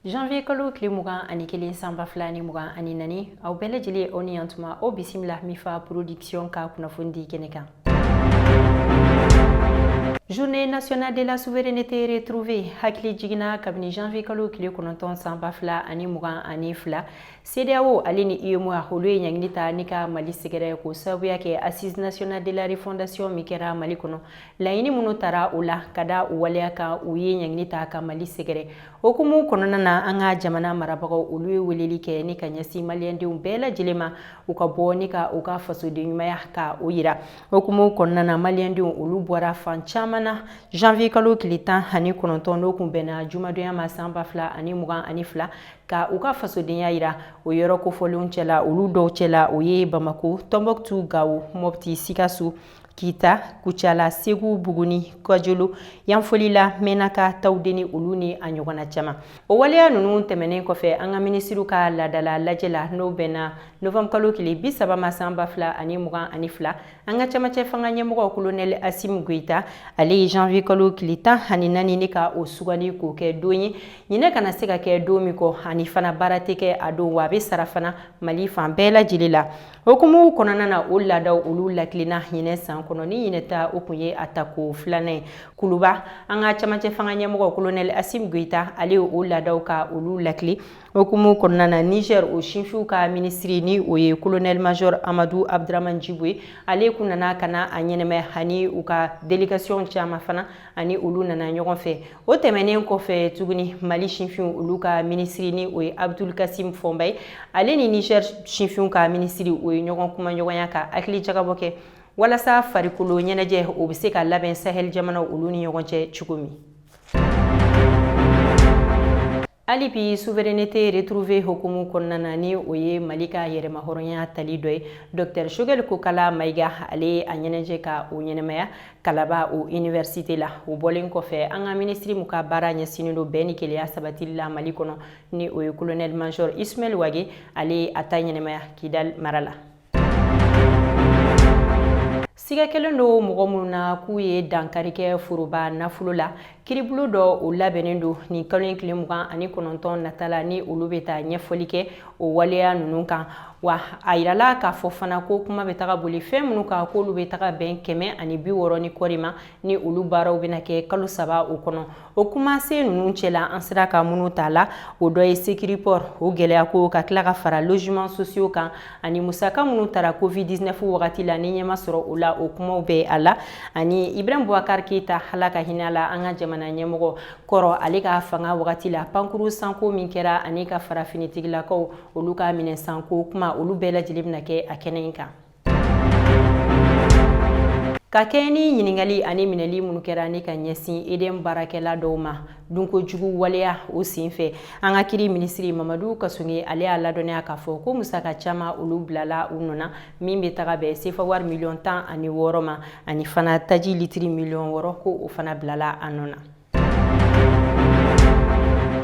Janvier kalo tile mugan ani kelen sanba fila ni mugan ani nani aw bɛɛ lajɛlen aw ni yantuma o bisimila Mifa production ka kunnafoni kɛnɛ kan. Journée nationale de la souveraineté retrouvée hakili jigina kabini janvier kalo tile 9 sanba fila ani mugan ani fila CEDEAO ale ni UEMOA olu ye ɲangili ta ni ka Mali sɛgɛrɛ ko sababuya kɛ assise nationale de la refondation min kɛra Mali kɔnɔ laɲini minnu tara o la ka da u waleya kan u ye ɲangili ta ka Mali sɛgɛrɛ okumu kɔnɔna na an ka jamana marabagaw olu ye weleli kɛ ni ka ɲɛsin maliyɛndenw bɛɛ lajɛlen ma u ka bɔ ni ka u ka fasoden ɲumanya ka o yira okumu kɔnɔna na maliyɛndenw olu bɔra fan caman na janvier kalo tile 19 n'o kun bɛnna jumadonya ma sanba fila ani mugan ani fila ka u ka fasodenya yira o yɔrɔ kofɔlenw cɛla olu dɔw cɛla o ye Bamako, Tombouctou, Gao, Mopti, Sikasso, Kita, Kucala, Segu, Buguni, Kajolo, Yanfolila, Menaka, Taudeni, olu ni a ɲɔgɔnna caman. O waleya ninnu tɛmɛnen kɔfɛ an ka minisiriw ka ladala lajɛ la n'o bɛnna novembre kalo tile 30 ma sanba fila ani mugan ani fila an ka camancɛ fanga ɲɛmɔgɔ colonel Assimi Goïta ale ye janvier kalo tile 14 ni ka o sugandi k'o kɛ don ye ɲinɛ kana se ka kɛ don min kɔ ani fana baara tɛ kɛ a don wa a bɛ sara fana Mali fan bɛɛ lajɛlen la okumu kɔnɔna na o laadaw olu lakilena ɲinɛ san kɔnɔ ni ɲinɛ ta o kun ye a ta ko filanan ye kuluba an ka camancɛ fanga ɲɛmɔgɔ colonel Assimi Goïta ale ye o laadaw ka olu lakile okumu kɔnɔna na Niger o sinfiw ka ministre ni o ye colonel major Amadou Abdraman Djiboye ale kun nana kana a ɲɛnɛmɛ ani u ka délégation caman fana ani olu nana ɲɔgɔn fɛ o tɛmɛnen kɔfɛ tuguni Mali sinfiw olu ka ministre ni o ye Abdul Kasim Fɔnba ale ni Niger sinfiw ka ministre o ye ɲɔgɔn kuma ɲɔgɔnya ka hakili jagabɔ kɛ walasa farikolo ɲɛnajɛ o bɛ se ka labɛn Sahel jamanaw olu ni ɲɔgɔn cɛ cogo min. Hali bi souveraineté retrouvée hukumu kɔnɔna na ni o ye Mali ka yɛrɛmahɔrɔnya tali dɔ ye Dr Choguel Kokala Maïga ale a ɲɛnajɛ ka o ɲɛnɛmaya Kalaba o université la o bɔlen kɔfɛ an ka ministre mu ka baara ɲɛsinnen don bɛn ni kelenya sabatili la Mali kɔnɔ ni o ye colonel major Ismaël Wage ale a ta ɲɛnɛmaya Kidal mara la. Siga kelen do mɔgɔ minnu na k'u ye dankari kɛ foroba nafolo la kiribolo dɔ o labɛnnen do ni kalo tile 29 natala ni olu bɛ taa ɲɛfɔli kɛ o waleya ninnu kan wa a yirala k'a fɔ fana ko kuma bɛ taga boli fɛn minnu kan k'olu bɛ taga bɛn 160 ni kɔri ma ni olu baaraw bɛna kɛ kalo 3 o kɔnɔ o kumasen ninnu cɛla an sera ka minnu ta la o dɔ ye sécuriport o gɛlɛya ko ka tila ka fara logement sociaux kan ani musaka minnu tara covid-19 wagati la ni ɲɛma sɔrɔ o la o kumaw bɛ a la ani Ibrahim Boubacar Keita Ala ka hinɛ la an ka jamana ɲɛmɔgɔ kɔrɔ ale ka fanga wagati la pankuru sanko min kɛra ani ka farafinitigilakaw olu ka minɛ sanko kuma olu bɛɛ lajɛlen bɛna kɛ a kɛnɛ in kan. Ka kɛ ni ɲiningali ani minɛli minnu kɛra ni ka ɲɛsin Eden baarakɛla dɔw ma dunkojugu waleya o senfɛ an ka kiri minisiri Mamadou Kasonge ale y'a ladɔnniya k'a fɔ ko musaka caman olu bilala u nɔna min bɛ taga bɛn sefa wari miliyɔn 16 ma ani fana taji litiri miliyɔn 6 ko o fana bilala a nɔna.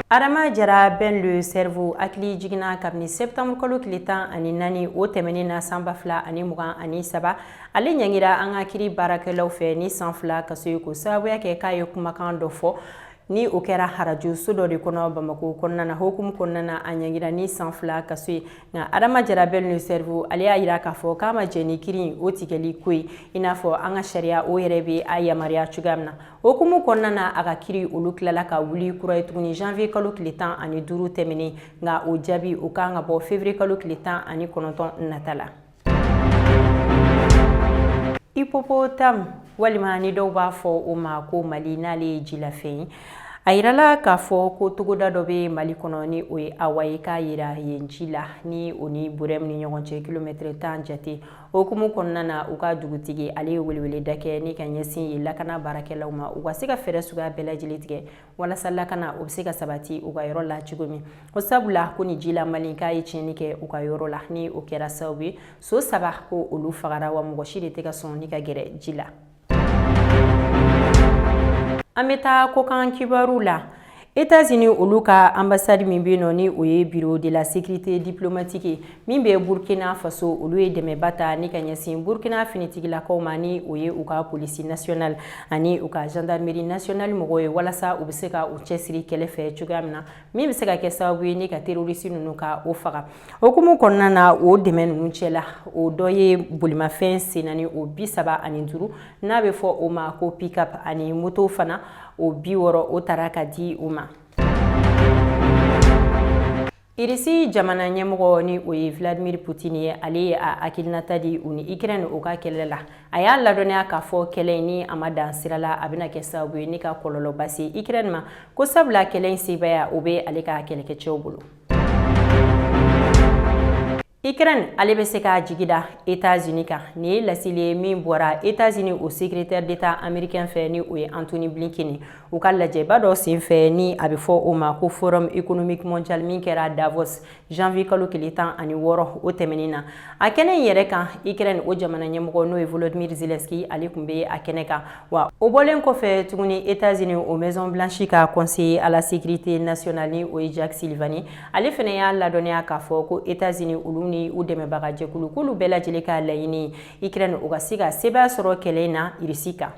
Adama Jara Ben le cerveau hakili jigina kabini septembre kalo tile 14 o tɛmɛnen na sanba fila ani mugan ani saba ale ɲangira an ka kiri baarakɛlaw fɛ ni san fila ka so ye ko sababuya kɛ k'a ye kumakan dɔ fɔ ni o kɛra radio so dɔ de kɔnɔ Bamako kɔnɔna na hukumu kɔnɔna na a ɲangira ni san fila ka so ye nka Adama Jara Ben le cerveau ale y'a yira k'a fɔ k'a ma jɛ ni kiri o tigɛli ko ye i n'a fɔ an ka sariya o yɛrɛ bɛ a yamaruya cogoya min na hukumu kɔnɔna na a ka kiri olu tilala ka wuli kura ye tuguni janvier kalo tile 15 tɛmɛnen nka o jaabi o kan ka bɔ février kalo tile 19 nata la. Hippopotame walima ni dɔw b'a fɔ o ma ko Mali n'ale ye jilafɛn ye a yirala k'a fɔ ko togoda dɔ bɛ Mali kɔnɔ ni o ye Awa ye k'a yira yen ji la ni o ni Burema ni ɲɔgɔn cɛ kilomètre 10 jate hukumu kɔnɔna na u ka dugutigi ale ye weleweleda kɛ ni ka ɲɛsin yen lakana baarakɛlaw ma u ka se ka fɛɛrɛ suguya bɛɛ lajɛlen tigɛ walasa lakana o bɛ se ka sabati u ka yɔrɔ la cogo min o sabula ko ni ji la Mali k'a ye tiɲɛni kɛ u ka yɔrɔ la ni o kɛra sababu ye so 3 ko olu fagara wa mɔgɔ si de tɛ ka sɔn ni ka gɛrɛ ji la. An bɛ taa kokan kibaru la États-Unis olu ka ambassade min be no ni o ye bureau de la sécurité diplomatique min be Burkina Faso olu ye dɛmɛba ta ni ka ɲɛsin Burkina finitigilakaw ma ni o ye u ka police nationale ani u ka gendarmerie nationale mɔgɔw ye walasa u be se ka u cɛsiri kɛlɛ fɛ cogoya min na min be se ka kɛ sababu ye ni ka terroriste nunu ka o faga okumu kɔnɔna na o dɛmɛ nunu cɛla o dɔ ye bolimafɛn senani o 35 n'a be fɔ o ma ko pick-up ani moto fana o 60 o tara ka di u ma. Irisi jamana ɲɛmɔgɔ ni o ye Vladimir Putin ye ale ye a hakilinata di u ni Ukraine o ka kɛlɛ la a y'a ladɔnniya k'a fɔ kɛlɛ ni a ma dan sira la a bɛna kɛ sababu ye ni ka kɔlɔlɔ base Ukraine ma ko sabula kɛlɛ in sebaya o be ale ka kɛlɛkɛcɛw bolo. Ukraine ale be se ka jigida États-Unis kan ni lasili ye min bɔra États-Unis o secrétaire d'État américain fɛ ni o ye Anthony Blinken u ka lajɛba dɔ sen fɛ ni a be fɔ o ma ko Forum économique mondial min kɛra Davos janvier kalo 16 o tɛmɛnin na a kɛnɛ yɛrɛ kan Ukraine o jamana ɲɛmɔgɔ n'o ye Volodymyr Zelensky ale kun be a kɛnɛ kan wa o bɔlen kɔfɛ tuguni États-Unis o Maison Blanche ka conseiller à la sécurité nationale ni o ye Jack Sullivan ale fɛnɛ y'a ladɔnniya k'a fɔ ko États-Unis olu ni u dɛmɛbaga jɛkulu k'olu bɛɛ lajɛlen ka laɲini Ukraine o ka se ka sebaya sɔrɔ kɛlɛ in na Irisi kan.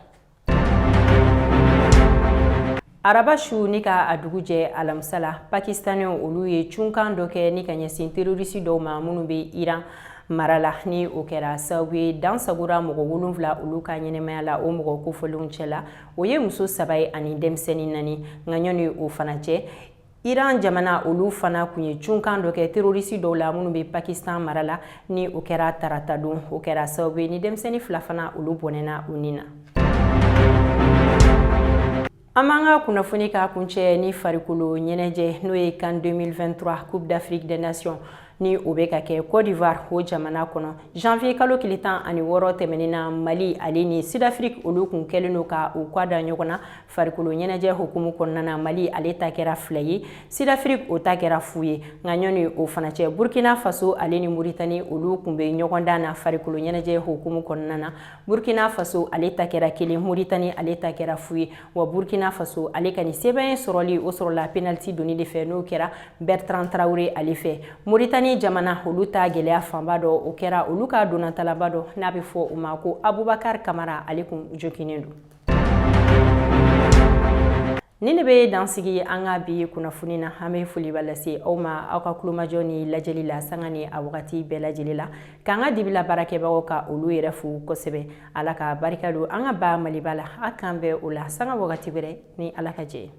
Araba su ni ka a dugu jɛ alamisa la Pakistanɛw olu ye cunkan dɔ kɛ ni ka ɲɛsin terroriste dɔw ma minnu be Iran mara la ni o kɛra sababu ye dansagora mɔgɔ 7 olu ka ɲɛnɛmaya la o mɔgɔ kofɔlenw cɛla o ye muso 3 ani denmisɛnnin 4 nka ɲɔni o fana cɛ Iran jamana olu fana kun ye cunkan dɔ kɛ terroriste dɔw la minnu be Pakistan mara la ni o kɛra tarata don o kɛra sababu ye ni denmisɛnnin 2 fana olu bɔnɛna u ni na. An b'an ka kunnafoni ka kuncɛ ni farikolo ɲɛnajɛ n'o ye CAN 2023 Coupe d'Afrique des Nations ni o be ka kɛ Côte d'Ivoire o jamana kɔnɔ janvier kalo 16 tɛmɛnin na Mali ale ni Sud-Afrique olu kun kɛlen no ka u kwa da ɲɔgɔn na farikolo ɲɛnajɛ hukumu kɔnɔna na Mali ale ta kɛra 2 ye Sud-Afrique o ta kɛra 0 ye nka ɲɔni o fana cɛ Burkina Faso ale ni Mauritanie olu kun be ɲɔgɔn dan na farikolo ɲɛnajɛ hukumu kɔnɔna na Burkina Faso ale ta kɛra 1 Mauritanie ale ta kɛra 0 ye wa Burkina Faso ale ka ni sɛbɛn sɔrɔli o sɔrɔla penalty doni de fɛ n'o kɛra Bertrand Traoré ale fɛ Mauritanie jamana olu ta gɛlɛya fanba dɔ o kɛra olu ka donantalaba dɔ n'a be fɔ o ma ko Abubakar Kamara ale kun jokinen do. Ni ne be dansigi an ka bi kunnafoni na an be foliba lase aw ma aw ka kulomajɔ ni lajɛli la sanga ni a wagati bɛɛ lajɛlen la k'an ka dibila baarakɛbagaw ka olu yɛrɛ fu kosɛbɛ ala ka barika don an ka ba Maliba la a kan bɛ o la sanga wagati wɛrɛ ni ala ka jɛ.